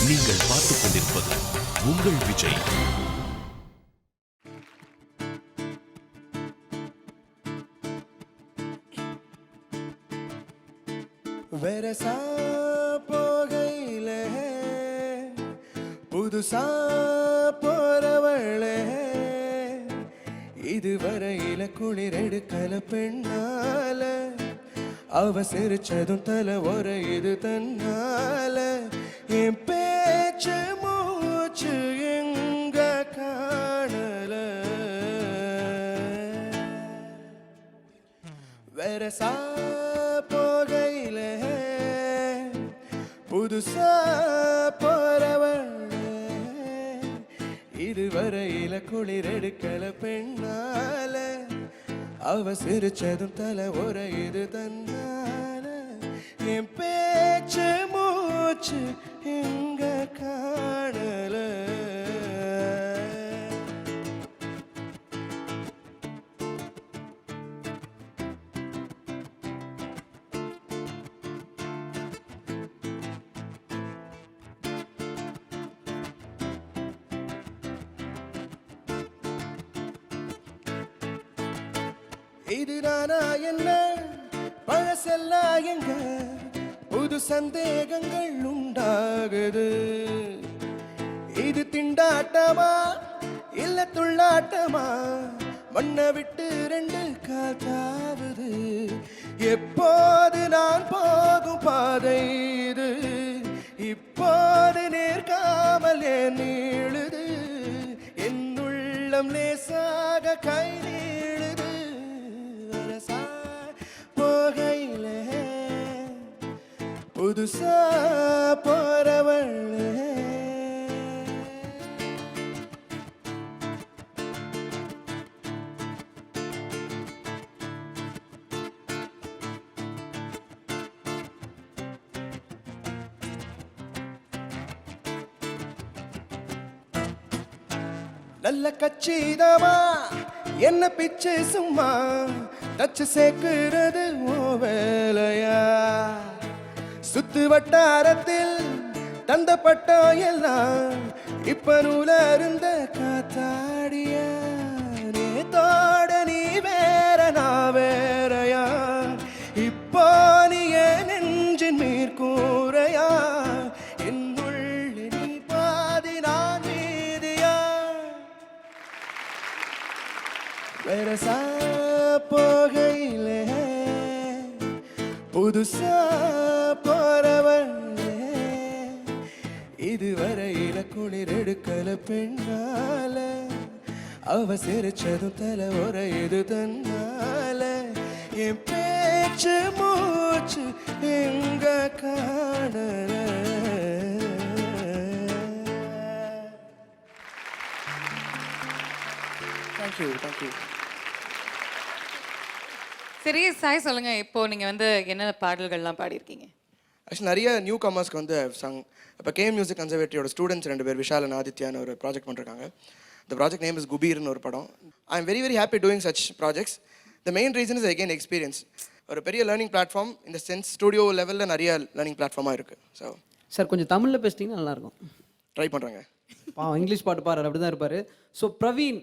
நீங்கள் பார்த்துக் கொண்டிருப்பது உங்கள் விஜய். வெரசா போகையில புதுசா போறவளே, இதுவரையில குளிர் எடுக்கல பெண்ணால, அவ சிரிச்சதும் தலை உரையுது தன்னால, என் பேச்சு மூச்சு எங்க காணல. வெரசா போகையில புதுசா போறவளே, இதுவரையில குளிர் எடுக்கல பெண்ணால, அவ சிரிச்சதும் தலை உரையுது தன்னால, என் பேச்சு மூச்சு எங்க காணல. இது நானா என்ன பழசெல்லாம் எங்க, புது சந்தேகங்கள் உண்டாகுது. இது திண்டாட்டமா இல்ல துள்ளாட்டமா, மண்ணை விட்டு ரெண்டு காத்தாவுது. எப்போது நான் போகும் பாதை இது, இப்போது நேர்காமல் ஏன் நீளுது. என் உள்ளம் லேசாக கை நீளுது. போகையில புதுசா போறவளே, நல்ல கச்சிதமா என்ன பிச்சை சும்மா தச்சு சேர்க்கிறது ஓ வேலையா. சுத்து வட்டாரத்தில் தந்த பட்டம் எல்லாம் இப்ப நூல இருந்த காத்தாடியா. நேத்தோட நீ வேற நான் வேறையா, இப்போ நீ என் நெஞ்சின் மேற்கூரையா. என் உள்ளே நீ பாதி நான் மீதியா. வெரசா போகையில புதுசா போறவளே, இதுவரையில குளிர் எடுக்கல பெண்ணால, அவ சிரிச்சதும் தலை உரையுது தன்னால, என் பேச்சு மூச்சு எங்க காணல. Thank you thank you. சரி சாய், சொல்லுங்க, இப்போ நீங்க வந்து என்ன பாடல்கள்லாம் பாடியிருக்கீங்க? ஆக்சுவலி நிறைய நியூ கமர்ஸ்க்கு வந்து சாங். இப்போ கேஎம் மியூசிக் கன்சர்வேட்டரியோட ஸ்டூடெண்ட்ஸ் 2 பேர், விஷால் அண்ட் ஆதித்யான்னு ஒரு ப்ராஜெக்ட் பண்ணிருக்காங்க. த ப்ராஜெக்ட் நேம் இஸ் குபீர்னு ஒரு படம். I am very very happy doing such projects. The main reason is again experience. ஒரு பெரிய லேர்னிங் பிளாட்ஃபார்ம் இந்த சென்ஸ், ஸ்டூடியோ லெவலில் நிறைய லேர்னிங் பிளாட்ஃபார்மாக இருக்குது. ஸோ சார் கொஞ்சம் தமிழில் பேசிட்டிங்கன்னா நல்லாயிருக்கும். ட்ரை பண்ணுறேங்க. இங்கிலீஷ் பாட்டு பாடுறாரு, அப்படி தான் இருப்பார். ஸோ பிரவீன்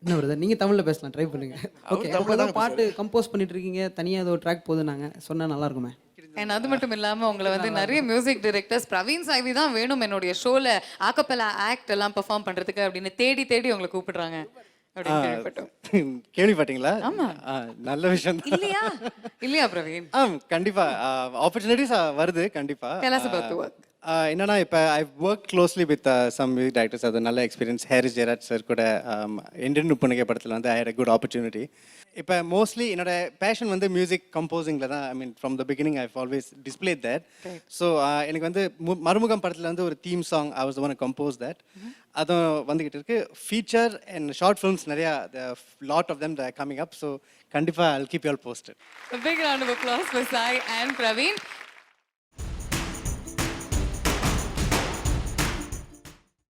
என்ன வருது, நீங்கள் தமிழில் பேசலாம், ட்ரை பண்ணுங்க. ஓகே, தமிழில் பாட்டு கம்போஸ் பண்ணிட்டு இருக்கீங்க, தனியாக ஏதோ ட்ராக் போகுது, நாங்கள் சொன்னால் நல்லாயிருக்குமே. அண்ட் அது மட்டும் இல்லாமல் உங்களை வந்து நிறைய மியூசிக் டைரக்டர்ஸ் பிரவீன் சாய்வி தான் வேணும் என்னுடைய ஷோவில் ஆக்கப்பெல்லா ஆக்ட் எல்லாம் பெர்ஃபார்ம் பண்ணுறதுக்கு அப்படின்னு தேடி தேடி உங்களை கூப்பிடுறாங்க அப்படின்னு கேள்விப்பட்டோம். கேள்விப்பட்டீங்களா? ஆமா, நல்ல விஷயம் இல்லையா? இல்லையா பிரவீன்? கண்டிப்பா ஆப்பர்ச்சுனிட்டிஸ் வருது கண்டிப்பா. Tell us about the work. என்னன்னா இப்போ I work closely with some music directors. அது நல்ல எக்ஸ்பீரியன்ஸ். ஹாரிஸ் ஜெயராஜ் சார் கூட இந்தியன் நுப்பணிகை படத்தில் வந்து I had a good opportunity. இப்போ மோஸ்ட்லி என்னோட பேஷன் வந்து மியூசிக் கம்போசிங்கில் தான். I mean from the beginning I always displayed that. So எனக்கு வந்து மறுமுகம் படத்தில் வந்து ஒரு theme song I was the one compose that. அதுவும் வந்துக்கிட்டு இருக்கு. ஃபீச்சர் அண்ட் ஷார்ட் ஃபிலிம்ஸ் நிறையா, lot of them coming up. So கண்டிப்பாக I'll keep you all posted. A big round of applause for Sai and Praveen.